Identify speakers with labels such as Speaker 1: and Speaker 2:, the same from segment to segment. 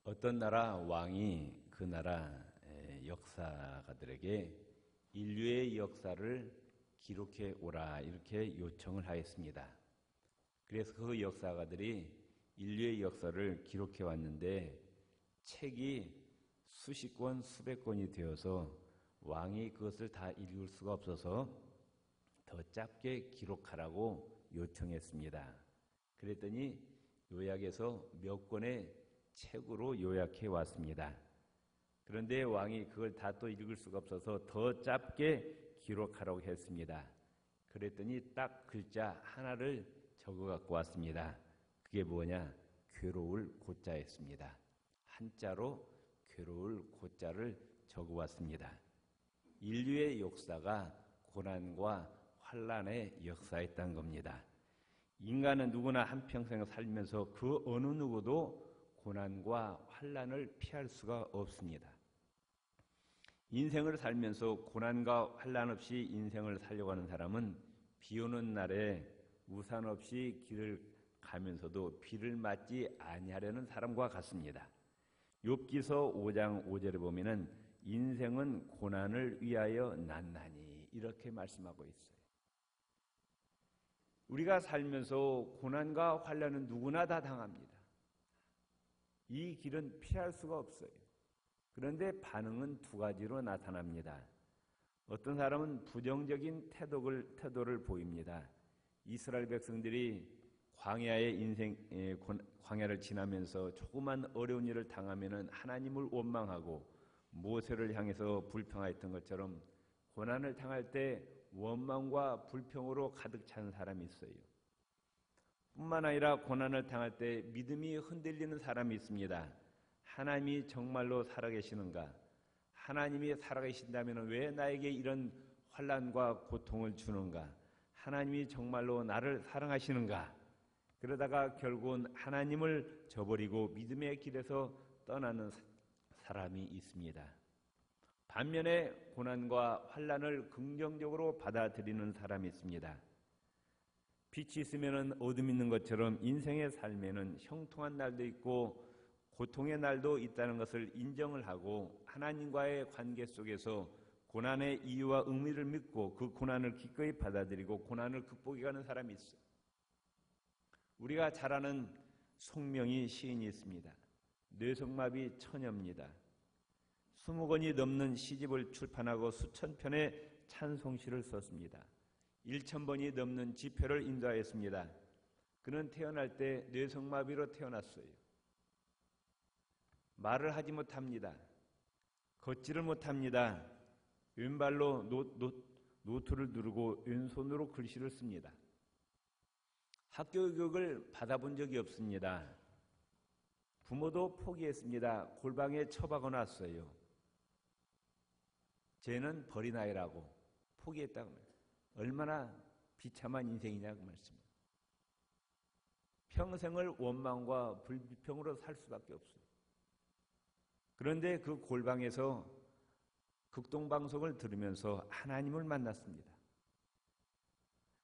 Speaker 1: 어떤 나라 왕이 그 나라 역사가들에게 인류의 역사를 기록해 오라 이렇게 요청을 하였습니다. 그래서 그 역사가들이 인류의 역사를 기록해 왔는데 책이 수십 권, 수백 권이 되어서 왕이 그것을 다 읽을 수가 없어서 더 짧게 기록하라고 요청했습니다. 그랬더니 요약해서 몇 권의 책으로 요약해 왔습니다. 그런데 왕이 그걸 다 또 읽을 수가 없어서 더 짧게 기록하라고 했습니다. 그랬더니 딱 글자 하나를 적어 갖고 왔습니다. 그게 뭐냐? 괴로울 고자였습니다. 한자로 괴로울 고자를 적어 왔습니다. 인류의 역사가 고난과 환난의 역사였던 겁니다. 인간은 누구나 한평생 살면서 그 어느 누구도 고난과 환난을 피할 수가 없습니다. 인생을 살면서 고난과 환난 없이 인생을 살려고 하는 사람은 비 오는 날에 우산 없이 길을 가면서도 비를 맞지 아니하려는 사람과 같습니다. 욥기서 5장 5절에 보면은 인생은 고난을 위하여 났나니 이렇게 말씀하고 있어요. 우리가 살면서 고난과 환난은 누구나 다 당합니다. 이 길은 피할 수가 없어요. 그런데 반응은 두 가지로 나타납니다. 어떤 사람은 부정적인 태도를 보입니다. 이스라엘 백성들이 광야를 지나면서 조그만 어려운 일을 당하면은 하나님을 원망하고 모세를 향해서 불평하였던 것처럼 고난을 당할 때 원망과 불평으로 가득 찬 사람이 있어요. 뿐만 아니라 고난을 당할 때 믿음이 흔들리는 사람이 있습니다. 하나님이 정말로 살아계시는가? 하나님이 살아계신다면 왜 나에게 이런 환난과 고통을 주는가? 하나님이 정말로 나를 사랑하시는가? 그러다가 결국은 하나님을 저버리고 믿음의 길에서 떠나는 사람이 있습니다. 반면에 고난과 환난을 긍정적으로 받아들이는 사람이 있습니다. 빛이 있으면 어둠이 있는 것처럼 인생의 삶에는 형통한 날도 있고 고통의 날도 있다는 것을 인정을 하고 하나님과의 관계 속에서 고난의 이유와 의미를 믿고 그 고난을 기꺼이 받아들이고 고난을 극복해가는 사람이 있어요. 우리가 잘 아는 송명희 시인이 있습니다. 뇌성마비 처녀입니다. 20권이 넘는 시집을 출판하고 수천 편의 찬송시를 썼습니다. 1000번이 넘는 집회를 인도하였습니다. 그는 태어날 때 뇌성마비로 태어났어요. 말을 하지 못합니다. 걷지를 못합니다. 왼발로 노트를 누르고 왼손으로 글씨를 씁니다. 학교 교육을 받아본 적이 없습니다. 부모도 포기했습니다. 골방에 처박아 놨어요. 쟤는 버리나이라고 포기했다고 말해요. 얼마나 비참한 인생이냐 그 말씀이에요. 평생을 원망과 불평으로 살 수밖에 없어요. 그런데 그 골방에서 극동방송을 들으면서 하나님을 만났습니다.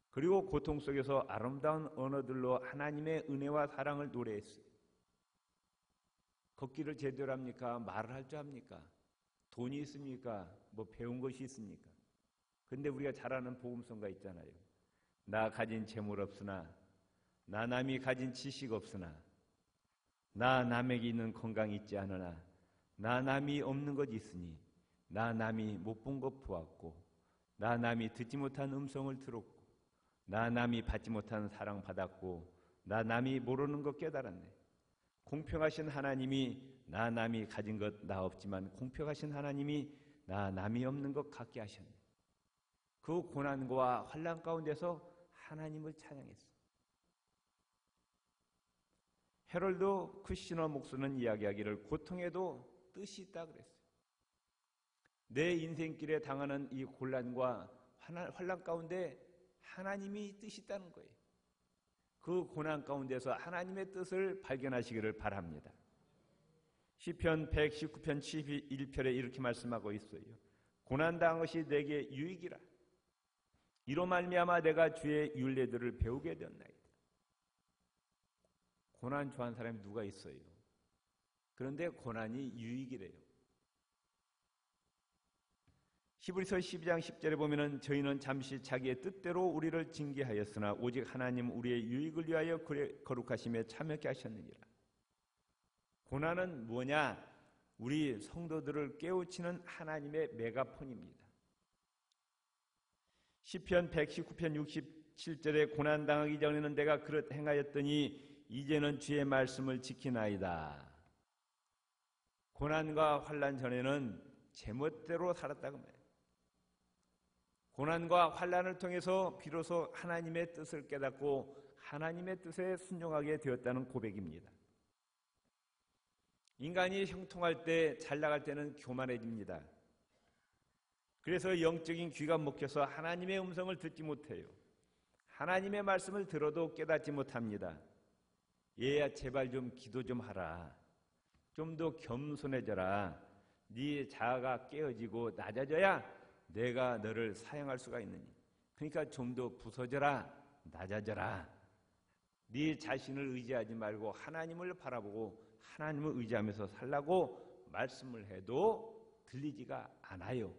Speaker 1: 그리고 고통 속에서 아름다운 언어들로 하나님의 은혜와 사랑을 노래했어요. 걷기를 제대로 합니까? 말을 할 줄 압니까? 돈이 있습니까? 뭐 배운 것이 있습니까? 근데 우리가 잘 아는 복음성가 있잖아요. 나 가진 재물 없으나 나 남이 가진 지식 없으나 나 남에게 있는 건강이 있지 않으나 나 남이 없는 것 있으니 나 남이 못 본 것 보았고 나 남이 듣지 못한 음성을 들었고 나 남이 받지 못한 사랑 받았고 나 남이 모르는 것 깨달았네. 공평하신 하나님이 나 남이 가진 것 나 없지만 공평하신 하나님이 나 남이 없는 것 갖게 하셨네. 그 고난과 환난 가운데서 하나님을 찬양했어. 헤럴드 쿠시너 목사는 이야기하기를 고통에도 뜻이 있다 그랬어요. 내 인생길에 당하는 이 곤란과 환난 가운데 하나님이 뜻이 있다는 거예요. 그 고난 가운데서 하나님의 뜻을 발견하시기를 바랍니다. 시편 119편 11편에 이렇게 말씀하고 있어요. 고난당한 것이 내게 유익이라. 이로 말미암아 내가 주의 율례들을 배우게 되었나이다. 고난 좋아하는 사람이 누가 있어요? 그런데 고난이 유익이래요. 히브리서 12장 10절에 보면은 저희는 잠시 자기의 뜻대로 우리를 징계하였으나 오직 하나님 우리의 유익을 위하여 거룩하심에 참여케 하셨느니라. 고난은 뭐냐? 우리 성도들을 깨우치는 하나님의 메가폰입니다. 시편 119편 67절에 고난당하기 전에는 내가 그릇 행하였더니 이제는 주의 말씀을 지키나이다. 고난과 환난 전에는 제멋대로 살았다고 말해요. 고난과 환난을 통해서 비로소 하나님의 뜻을 깨닫고 하나님의 뜻에 순종하게 되었다는 고백입니다. 인간이 형통할 때, 잘 나갈 때는 교만해집니다. 그래서 영적인 귀가 먹혀서 하나님의 음성을 듣지 못해요. 하나님의 말씀을 들어도 깨닫지 못합니다. 얘야 제발 좀 기도 좀 하라. 좀 더 겸손해져라. 네 자아가 깨어지고 낮아져야 내가 너를 사용할 수가 있느니. 그러니까 좀 더 부서져라. 낮아져라. 네 자신을 의지하지 말고 하나님을 바라보고 하나님을 의지하면서 살라고 말씀을 해도 들리지가 않아요.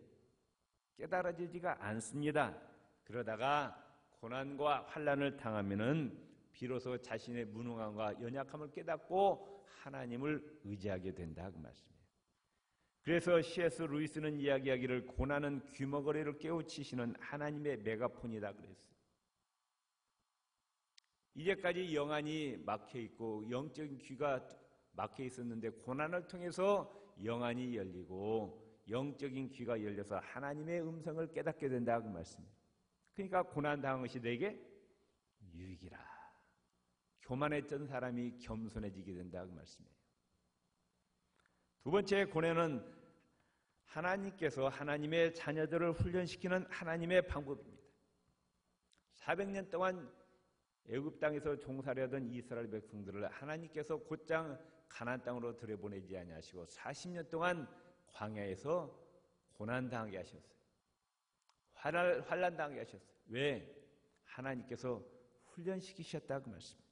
Speaker 1: 깨달아지지가 않습니다. 그러다가 고난과 환난을 당하면은 비로소 자신의 무능함과 연약함을 깨닫고 하나님을 의지하게 된다 그 말씀이에요. 그래서 C.S. 루이스는 이야기하기를 고난은 귀머거리를 깨우치시는 하나님의 메가폰이다 그랬어요. 이제까지 영안이 막혀 있고 영적인 귀가 막혀 있었는데 고난을 통해서 영안이 열리고 영적인 귀가 열려서 하나님의 음성을 깨닫게 된다 그 말씀이에요. 그러니까 고난 당한 것이 내게 유익이라. 교만했던 사람이 겸손해지게 된다 그 말씀이에요. 두 번째 고난은 하나님께서 하나님의 자녀들을 훈련시키는 하나님의 방법입니다. 400년 동안 애굽 땅에서 종살이하던 이스라엘 백성들을 하나님께서 곧장 가나안 땅으로 들여보내지 아니하시고 40년 동안 광야에서 고난당하게 하셨어요. 환난당하게 하셨어요. 왜? 하나님께서 훈련시키셨다 그 말씀입니다.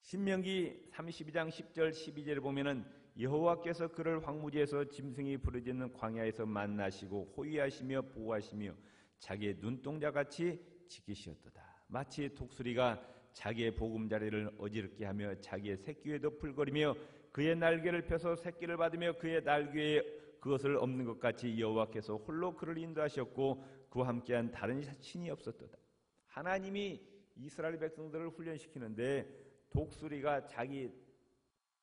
Speaker 1: 신명기 32장 10절 12절에 보면은 여호와께서 그를 황무지에서 짐승이 부르짖는 광야에서 만나시고 호위하시며 보호하시며 자기의 눈동자같이 지키시었도다. 마치 독수리가 자기의 보금자리를 어지럽게 하며 자기의 새끼 위에 덮을거리며 그의 날개를 펴서 새끼를 받으며 그의 날개에 그것을 엎는 것 같이 여호와께서 홀로 그를 인도하셨고 그와 함께한 다른 신이 없었도다. 하나님이 이스라엘 백성들을 훈련시키는데 독수리가 자기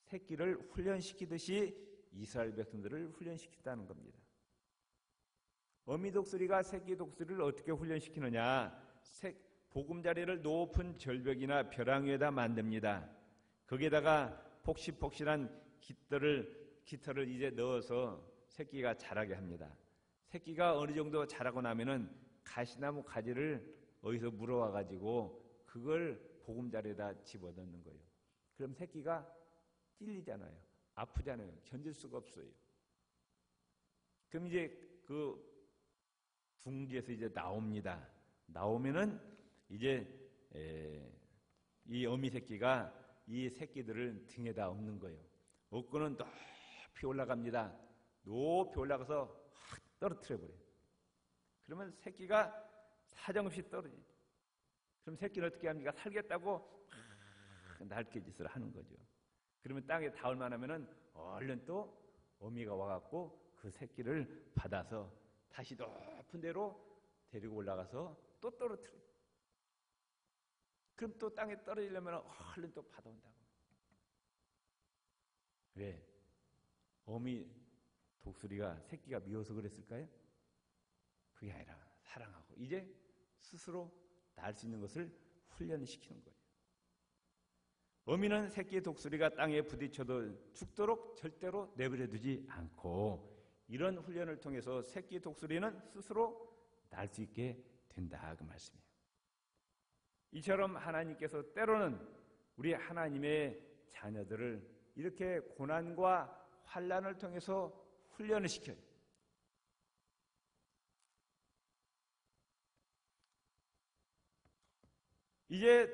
Speaker 1: 새끼를 훈련시키듯이 이스라엘 백성들을 훈련시켰다는 겁니다. 어미 독수리가 새끼 독수리를 어떻게 훈련시키느냐? 보금자리를 높은 절벽이나 벼랑 위에다 만듭니다. 거기에다가 폭실폭실한 깃털을 이제 넣어서 새끼가 자라게 합니다. 새끼가 어느 정도 자라고 나면은 가시나무 가지를 어디서 물어와 가지고 그걸 보금자리에다 집어넣는 거예요. 그럼 새끼가 찔리잖아요. 아프잖아요. 견딜 수가 없어요. 그럼 이제 그 둥지에서 이제 나옵니다. 나오면은 이제 이 어미 새끼가 이 새끼들을 등에다 엎는 거예요. 엎고는 높이 올라갑니다. 높이 올라가서 확 떨어뜨려 버려요. 그러면 새끼가 사정없이 떨어져요. 그럼 새끼는 어떻게 합니까? 살겠다고 날개짓을 하는 거죠. 그러면 땅에 닿을 만하면은 얼른 또 어미가 와갖고 그 새끼를 받아서 다시 높은 데로 데리고 올라가서 또 떨어뜨려요. 그럼 또 땅에 떨어지려면 얼른 또 받아온다고. 왜? 어미 독수리가 새끼가 미워서 그랬을까요? 그게 아니라 사랑하고 이제 스스로 날 수 있는 것을 훈련시키는 거예요. 어미는 새끼 독수리가 땅에 부딪혀도 죽도록 절대로 내버려두지 않고 이런 훈련을 통해서 새끼 독수리는 스스로 날 수 있게 된다 그 말씀이에요. 이처럼 하나님께서 때로는 우리 하나님의 자녀들을 이렇게 고난과 환난을 통해서 훈련을 시켜요. 이제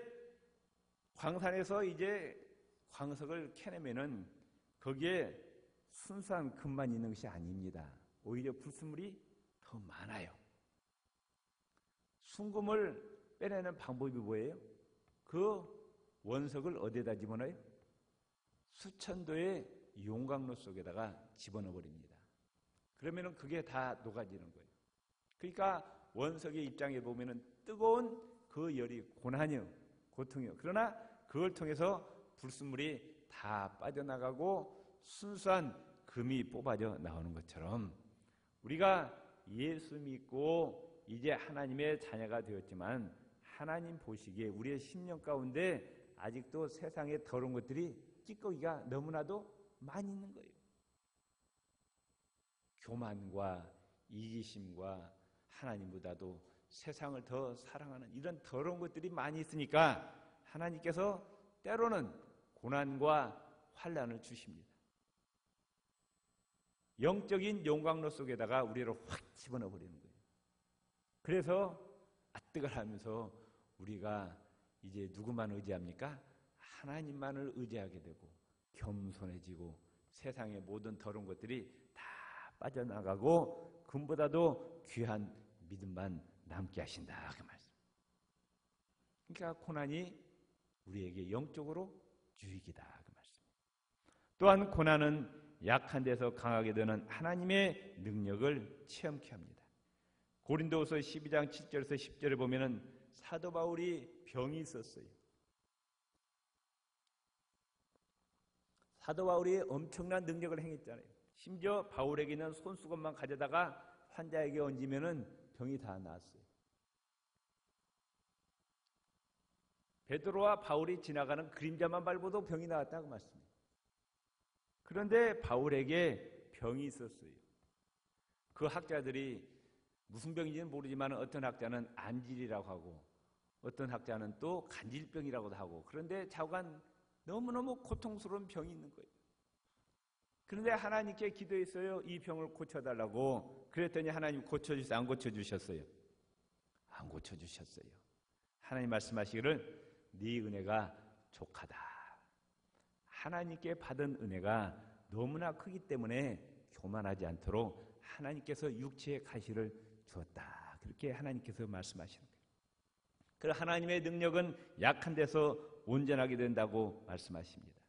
Speaker 1: 광산에서 이제 광석을 캐내면은 거기에 순수한 금만 있는 것이 아닙니다. 오히려 불순물이 더 많아요. 순금을 빼내는 방법이 뭐예요? 그 원석을 어디에다 집어넣어요? 수천도의 용광로 속에다가 집어넣어 버립니다. 그러면은 그게 다 녹아지는 거예요. 그러니까 원석의 입장에 보면은 뜨거운 그 열이 고난이요, 고통이요. 그러나 그걸 통해서 불순물이 다 빠져나가고 순수한 금이 뽑아져 나오는 것처럼 우리가 예수 믿고 이제 하나님의 자녀가 되었지만 하나님 보시기에 우리의 심령 가운데 아직도 세상의 더러운 것들이 찌꺼기가 너무나도 많이 있는 거예요. 교만과 이기심과 하나님보다도 세상을 더 사랑하는 이런 더러운 것들이 많이 있으니까 하나님께서 때로는 고난과 환난을 주십니다. 영적인 용광로 속에다가 우리를 확 집어넣어 버리는 거예요. 그래서 아뜨걸 하면서 우리가 이제 누구만 의지합니까? 하나님만을 의지하게 되고 겸손해지고 세상의 모든 더러운 것들이 다 빠져나가고 금보다도 귀한 믿음만 남게 하신다 그 말씀. 그러니까 고난이 우리에게 영적으로 유익이다 그 말씀. 또한 고난은 약한 데서 강하게 되는 하나님의 능력을 체험케 합니다. 고린도후서 12장 7절에서 10절에 보면은 사도 바울이 병이 있었어요. 사도 바울이 엄청난 능력을 행했잖아요. 심지어 바울에게는 손수건만 가져다가 환자에게 얹으면은 병이 다 나았어요. 베드로와 바울이 지나가는 그림자만 밟아도 병이 나았다고 말씀해요. 그런데 바울에게 병이 있었어요. 그 학자들이 무슨 병인지는 모르지만 어떤 학자는 안질이라고 하고 어떤 학자는 또 간질병이라고도 하고 그런데 자관 너무너무 고통스러운 병이 있는 거예요. 그런데 하나님께 기도했어요. 이 병을 고쳐달라고. 그랬더니 하나님 고쳐주셨어요? 안 고쳐주셨어요? 안 고쳐주셨어요. 하나님 말씀하시기를 네 은혜가 족하다. 하나님께 받은 은혜가 너무나 크기 때문에 교만하지 않도록 하나님께서 육체의 가시를 주었다. 그렇게 하나님께서 말씀하시는 거예요. 그래서 하나님의 능력은 약한 데서 온전하게 된다고 말씀하십니다.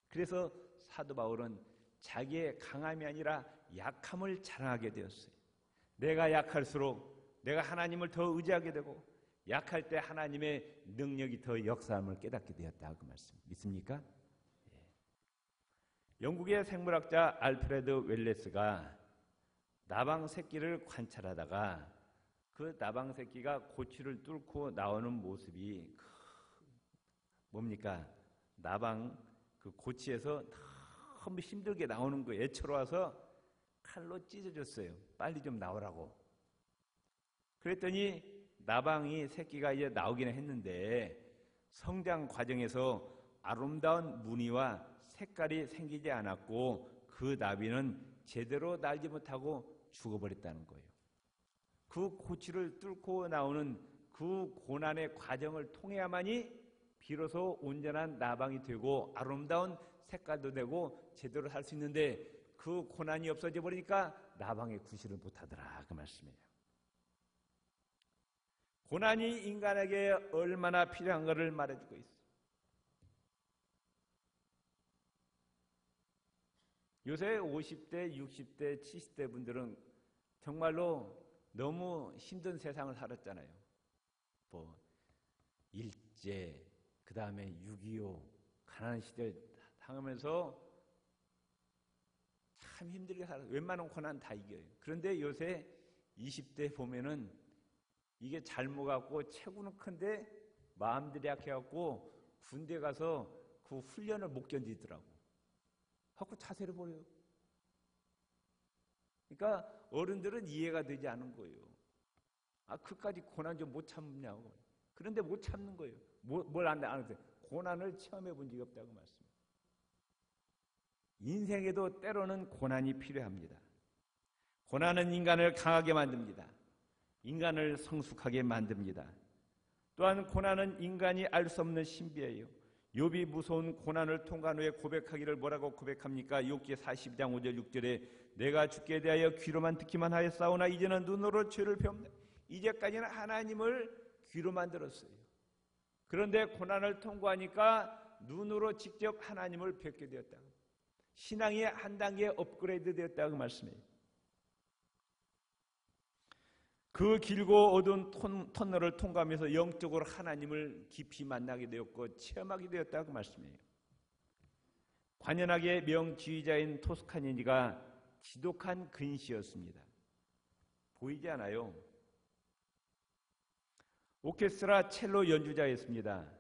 Speaker 1: 그래서 사도 바울은 자기의 강함이 아니라 약함을 자랑하게 되었어요. 내가 약할수록 내가 하나님을 더 의지하게 되고 약할 때 하나님의 능력이 더 역사함을 깨닫게 되었다. 그 말씀 믿습니까? 예. 영국의 생물학자 알프레드 웰레스가 나방 새끼를 관찰하다가 그 나방 새끼가 고치를 뚫고 나오는 모습이 뭡니까? 나방 그 고치에서 너무 힘들게 나오는 거예요. 애처로워서 칼로 찢어졌어요. 빨리 좀 나오라고. 그랬더니 나방이 새끼가 이제 나오기는 했는데 성장 과정에서 아름다운 무늬와 색깔이 생기지 않았고 그 나비는 제대로 날지 못하고 죽어버렸다는 거예요. 그 고치를 뚫고 나오는 그 고난의 과정을 통해야만이 비로소 온전한 나방이 되고 아름다운 색깔도 되고 제대로 살 수 있는데 그 고난이 없어져 버리니까 나방의 구실을 못하더라 그 말씀이에요. 고난이 인간에게 얼마나 필요한 것을 말해주고 있어요. 요새 50대, 60대, 70대 분들은 정말로 너무 힘든 세상을 살았잖아요. 뭐 일제, 그 다음에 6.25 가난한 시대 당하면서 참 힘들게 살아요. 웬만한 고난 다 이겨요. 그런데 요새 20대 보면은 이게 잘못 갖고 체구는 큰데 마음들이 약해갖고 군대 가서 그 훈련을 못 견디더라고. 하고 자세를 버려요. 그러니까 어른들은 이해가 되지 않은 거예요. 아, 그까지 고난 좀 못 참냐고. 그런데 못 참는 거예요. 뭘 안 하는데 고난을 체험해 본 적이 없다고 말씀해요. 인생에도 때로는 고난이 필요합니다. 고난은 인간을 강하게 만듭니다. 인간을 성숙하게 만듭니다. 또한 고난은 인간이 알 수 없는 신비예요. 욥이 무서운 고난을 통과한 후에 고백하기를 뭐라고 고백합니까? 욥기 42장 5절 6절에 내가 주께 대하여 귀로만 듣기만 하였사오나 이제는 눈으로 죄를 배웁니다. 이제까지는 하나님을 귀로만 들었어요. 그런데 고난을 통과하니까 눈으로 직접 하나님을 뵙게 되었다. 신앙이 한 단계 업그레이드 되었다고 말씀해요. 그 길고 어두운 터널을 통과하면서 영적으로 하나님을 깊이 만나게 되었고 체험하게 되었다고 말씀해요. 관연하게 명지휘자인 토스카니니가 지독한 근시였습니다. 보이지 않아요. 오케스트라 첼로 연주자였습니다.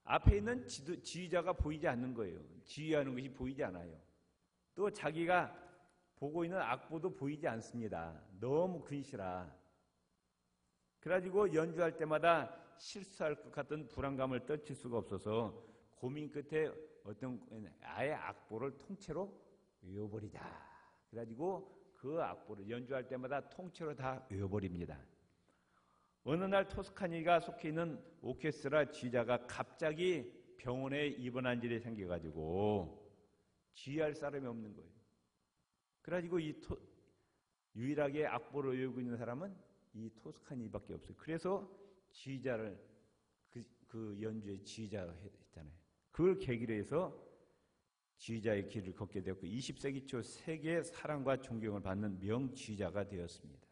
Speaker 1: 앞에 있는 지휘자가 보이지 않는 거예요. 지휘하는 것이 보이지 않아요. 또 자기가 보고 있는 악보도 보이지 않습니다. 너무 근시라. 그래가지고 연주할 때마다 실수할 것 같은 불안감을 떨칠 수가 없어서 고민 끝에 아예 악보를 통째로 외워버리자. 그래가지고 그 악보를 연주할 때마다 통째로 다 외워버립니다. 어느 날 토스카니가 속해 있는 오케스트라 지휘자가 갑자기 병원에 입원한 일이 생겨가지고 지휘할 사람이 없는 거예요. 그래가지고 유일하게 악보를 외우고 있는 사람은 이 토스카니밖에 없어요. 그래서 지휘자를 그 연주의 지휘자로 했잖아요. 그걸 계기로 해서 지휘자의 길을 걷게 되었고 20세기 초 세계의 사랑과 존경을 받는 명지휘자가 되었습니다.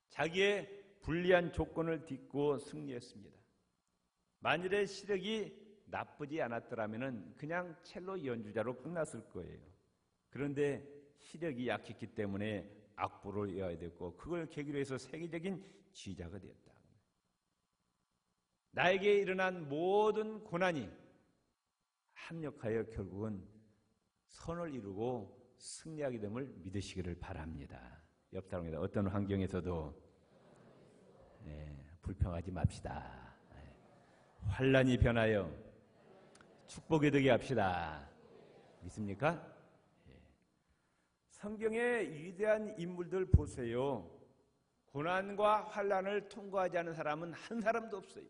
Speaker 1: 자기의 불리한 조건을 딛고 승리했습니다. 만일에 시력이 나쁘지 않았더라면 그냥 첼로 연주자로 끝났을 거예요. 그런데 시력이 약했기 때문에 악보를 외워야 됐고 그걸 계기로 해서 세계적인 지휘자가 되었다. 나에게 일어난 모든 고난이 합력하여 결국은 선을 이루고 승리하게 됨을 믿으시기를 바랍니다. 옆 사람입니다. 어떤 환경에서도 불평하지 맙시다. 환난이 변하여 축복이 되게 합시다. 믿습니까? 성경의 위대한 인물들 보세요. 고난과 환난을 통과하지 않은 사람은 한 사람도 없어요.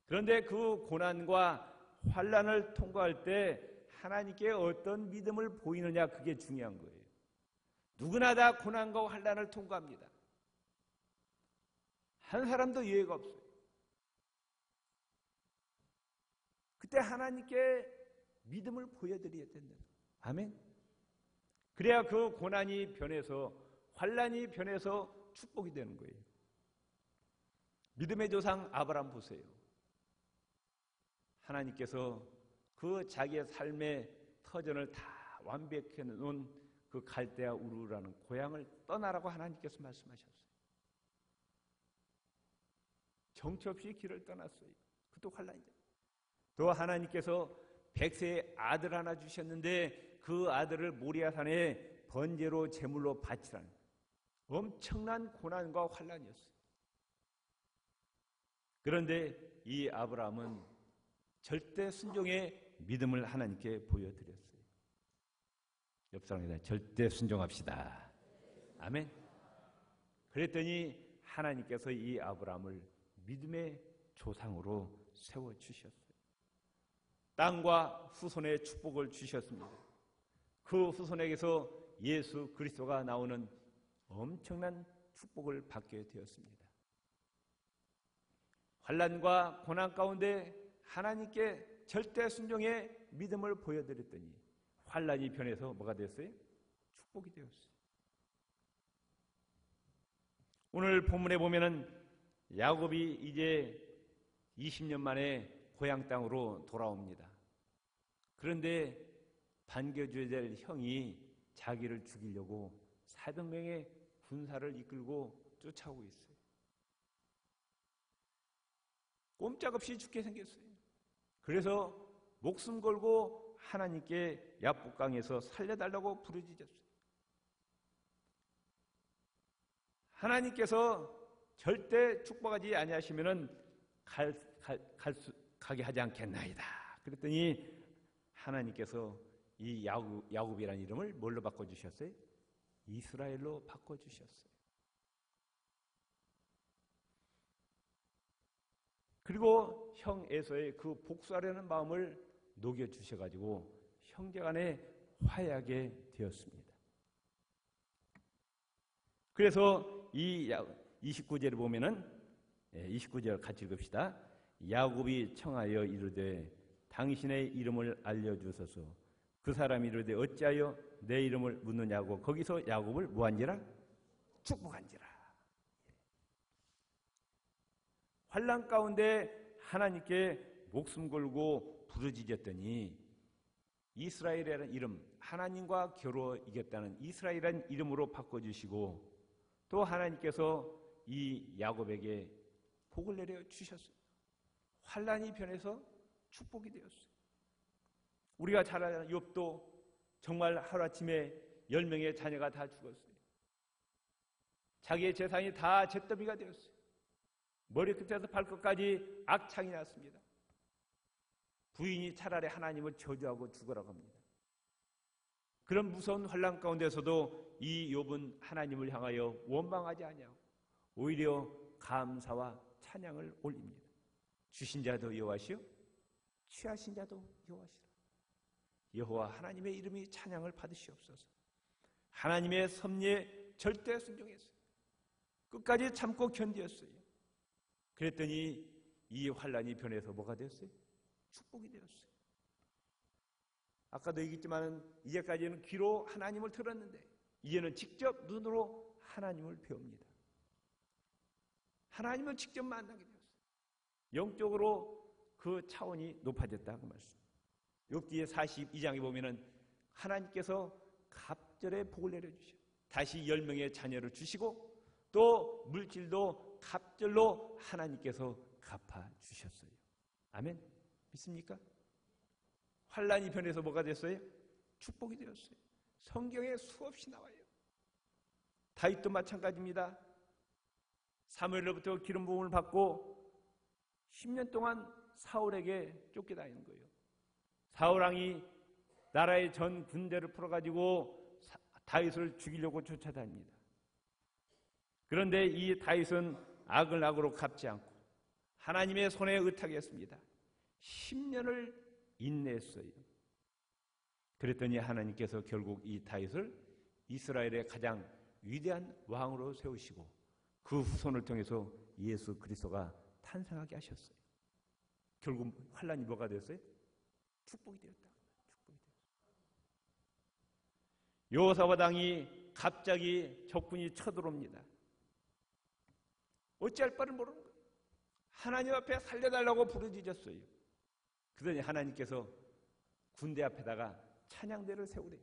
Speaker 1: 그런데 그 고난과 환난을 통과할 때 하나님께 어떤 믿음을 보이느냐 그게 중요한 거예요. 누구나 다 고난과 환난을 통과합니다. 한 사람도 예외가 없어요. 그때 하나님께 믿음을 보여드려야 된다. 아멘. 그래야 그 고난이 변해서 환난이 변해서 축복이 되는 거예요. 믿음의 조상 아브라함 보세요. 하나님께서 그 자기의 삶의 터전을 다 완벽해 놓은 그 갈대아 우르라는 고향을 떠나라고 하나님께서 말씀하셨어요. 정처 없이 길을 떠났어요. 그것도 환난이죠. 또 하나님께서 100세의 아들 하나 주셨는데 그 아들을 모리아산에 번제로 제물로 바치라는 엄청난 고난과 환난이었어요. 그런데 이 아브라함은 절대 순종의 믿음을 하나님께 보여드렸어요. 옆 사람입니다. 절대 순종합시다. 아멘. 그랬더니 하나님께서 이 아브라함을 믿음의 조상으로 세워주셨어요. 땅과 후손의 축복을 주셨습니다. 그 후손에게서 예수 그리스도가 나오는 엄청난 축복을 받게 되었습니다. 환난과 고난 가운데 하나님께 절대 순종의 믿음을 보여드렸더니 환난이 변해서 뭐가 됐어요? 축복이 되었어요. 오늘 본문에 보면은 야곱이 이제 20년 만에 고향 땅으로 돌아옵니다. 그런데 반겨줘야 될 형이 자기를 죽이려고 400명의 군사를 이끌고 쫓아오고 있어요. 꼼짝없이 죽게 생겼어요. 그래서 목숨 걸고 하나님께 야복강에서 살려달라고 부르짖었어요. 하나님께서 절대 축복하지 아니하시면은 가게 하지 않겠나이다. 그랬더니 하나님께서 이 야곱이라는 이름을 뭘로 바꿔주셨어요? 이스라엘로 바꿔주셨어요. 그리고 형 에서의 그 복수하려는 마음을 녹여주셔가지고 형제간에 화해하게 되었습니다. 그래서 이 29절을 보면은 29절 같이 읽읍시다. 야곱이 청하여 이르되 당신의 이름을 알려주소서. 그 사람이 이르되 어찌하여 내 이름을 묻느냐고 거기서 야곱을 뭐한지라? 축복한지라. 환난 가운데 하나님께 목숨 걸고 부르짖었더니 이스라엘이라는 이름, 하나님과 겨루어 이겼다는 이스라엘이라는 이름으로 바꿔주시고 또 하나님께서 이 야곱에게 복을 내려 주셨어요. 환난이 변해서 축복이 되었어요. 우리가 잘 아는 욥도 정말 하루아침에 10명의 자녀가 다 죽었어요. 자기의 재산이 다 잿더미가 되었어요. 머리끝에서 발끝까지 악창이 났습니다. 부인이 차라리 하나님을 저주하고 죽으라고 합니다. 그런 무서운 환난 가운데서도 이 욥은 하나님을 향하여 원망하지 아니하고 오히려 감사와 찬양을 올립니다. 주신 자도 여호와시요 취하신 자도 여호와시라. 여호와 하나님의 이름이 찬양을 받으시옵소서. 하나님의 섭리에 절대 순종했어요. 끝까지 참고 견디었어요. 그랬더니 이 환난이 변해서 뭐가 되었어요? 축복이 되었어요. 아까도 얘기했지만 이제까지는 귀로 하나님을 들었는데 이제는 직접 눈으로 하나님을 배웁니다. 하나님을 직접 만나게 되었어요. 영적으로 그 차원이 높아졌다고 말씀. 욥기의 42장에 보면은 하나님께서 갑절에 복을 내려주셔. 다시 10명의 자녀를 주시고 또 물질도 갑절로 하나님께서 갚아주셨어요. 아멘. 믿습니까? 환난이 변해서 뭐가 됐어요? 축복이 되었어요. 성경에 수없이 나와요. 다윗도 마찬가지입니다. 사무엘로부터 기름 부음을 받고 10년 동안 사울에게 쫓겨다니는 거예요. 사울왕이 나라의 전 군대를 풀어가지고 다윗을 죽이려고 쫓아다닙니다. 그런데 이 다윗은 악을 악으로 갚지 않고 하나님의 손에 의탁했습니다. 10년을 인내했어요. 그랬더니 하나님께서 결국 이 다윗을 이스라엘의 가장 위대한 왕으로 세우시고 그 후손을 통해서 예수 그리스도가 탄생하게 하셨어요. 결국 환난이 뭐가 됐어요? 축복이 되었다. 축복이 되었어요. 여호사밧 왕이 갑자기 적군이 쳐들어옵니다. 어찌할 바를 모르는 거예요. 하나님 앞에 살려달라고 부르짖었어요. 그러더니 하나님께서 군대 앞에다가 찬양대를 세우래요.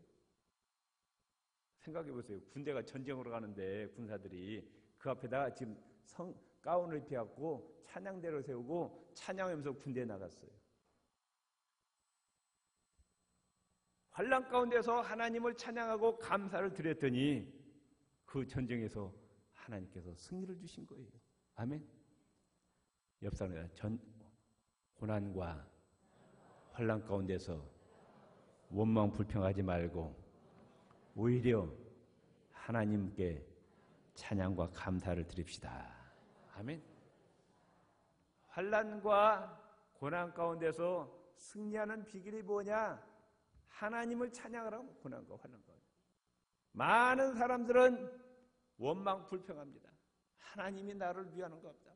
Speaker 1: 생각해 보세요. 군대가 전쟁으로 가는데 군사들이 그 앞에다가 지금 가운을 입혀갖고 찬양대를 세우고 찬양하면서 군대에 나갔어요. 환난 가운데서 하나님을 찬양하고 감사를 드렸더니 그 전쟁에서 하나님께서 승리를 주신 거예요. 아멘. 옆 사람이 고난과 환난 가운데서 원망 불평하지 말고 오히려 하나님께 찬양과 감사를 드립시다. 아멘. 환난과 고난 가운데서 승리하는 비결이 뭐냐? 하나님을 찬양하라고. 고난과 환난 가운데 많은 사람들은 원망 불평합니다. 하나님이 나를 위하는 것 없다.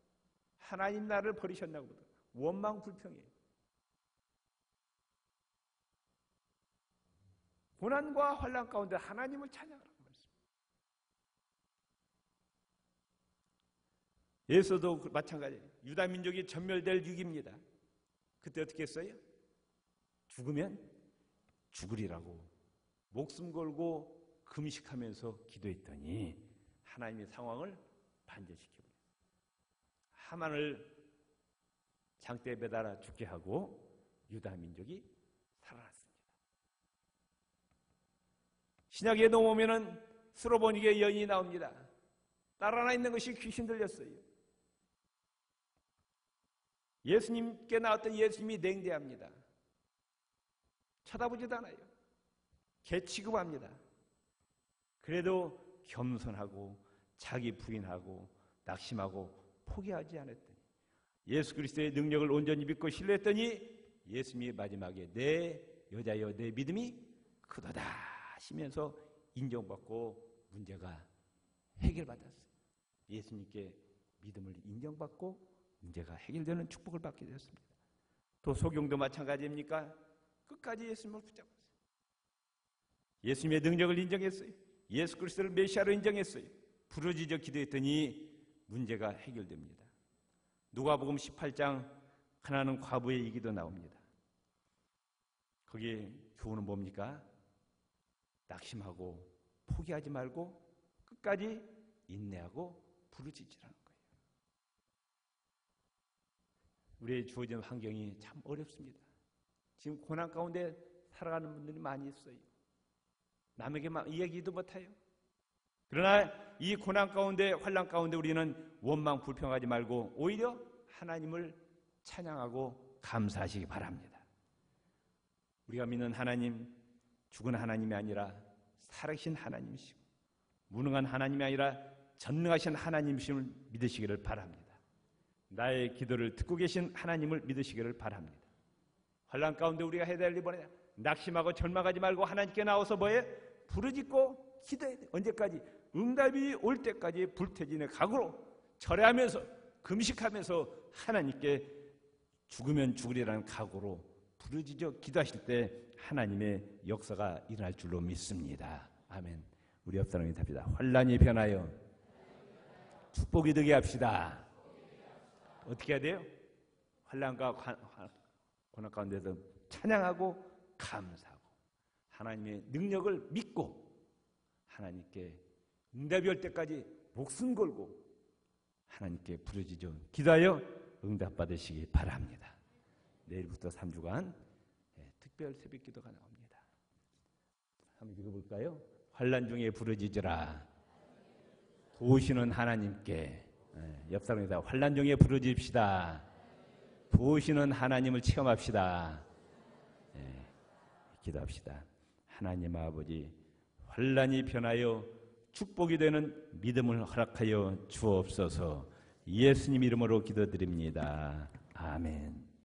Speaker 1: 하나님 나를 버리셨나고 보다. 원망 불평이에요. 고난과 환난 가운데 하나님을 찬양하라고 말씀합니다. 예수도 마찬가지예요. 유다 민족이 전멸될 위기입니다. 그때 어떻게 했어요? 죽으면 죽으리라고 목숨 걸고 금식하면서 기도했더니 하나님의 상황을 반전시켜버려요. 하만을 장대에 매달아 죽게 하고 유다 민족이 살아났습니다. 신약에 넘어오면은 스로보닉의 여인이 나옵니다. 딸 하나 있는 것이 귀신 들렸어요. 예수님께 나왔던 예수님이 냉대합니다. 쳐다보지도 않아요. 개 취급합니다. 그래도 겸손하고 자기 부인하고 낙심하고 포기하지 않았더니 예수 그리스도의 능력을 온전히 믿고 신뢰했더니 예수님이 마지막에 내 여자여 내 믿음이 크도다 하시면서 인정받고 문제가 해결받았어요. 예수님께 믿음을 인정받고 문제가 해결되는 축복을 받게 되었습니다. 또 소경도 마찬가지입니까? 끝까지 예수님을 붙잡았어요. 예수님의 능력을 인정했어요. 예수 그리스도를 메시아로 인정했어요. 부르짖어 기도했더니 문제가 해결됩니다. 누가복음 18장 하나는 과부의 얘기도 나옵니다. 거기에 교훈은 뭡니까? 낙심하고 포기하지 말고 끝까지 인내하고 부르짖으라는 거예요. 우리의 주어진 환경이 참 어렵습니다. 지금 고난 가운데 살아가는 분들이 많이 있어요. 남에게 이야기도 못해요. 그러나 이 고난 가운데 환난 가운데 우리는 원망 불평하지 말고 오히려 하나님을 찬양하고 감사하시기 바랍니다. 우리가 믿는 하나님, 죽은 하나님이 아니라 살아계신 하나님이시고 무능한 하나님이 아니라 전능하신 하나님이심을 믿으시기를 바랍니다. 나의 기도를 듣고 계신 하나님을 믿으시기를 바랍니다. 환난 가운데 우리가 해야 될 일이 뭐냐? 낙심하고 절망하지 말고 하나님께 나와서 뭐해? 부르짖고 기도해야 돼. 언제까지? 응답이 올 때까지 불태진의 각오로 절해하면서 금식하면서 하나님께 죽으면 죽으리라는 각오로 부르짖어 기도하실 때 하나님의 역사가 일어날 줄로 믿습니다. 아멘. 우리 옆 사람이 답니다. 환난이 변하여 축복이 되게 합시다. 어떻게 해야 돼요? 환난과 고난 가운데서 찬양하고 감사하고 하나님의 능력을 믿고 하나님께 응답이 올 때까지 목숨 걸고 하나님께 부르짖어 기도하여 응답받으시기 바랍니다. 내일부터 3주간 특별 새벽기도가 나옵니다. 한번 읽어볼까요? 환난 중에 부르짖으라. 도우시는 하나님께. 옆 사람입니다. 환난 중에 부르짖읍시다. 도우시는 하나님을 체험합시다. 기도합시다. 하나님 아버지, 환난이 변하여 축복이 되는 믿음을 허락하여 주옵소서. 예수님 이름으로 기도드립니다. 아멘.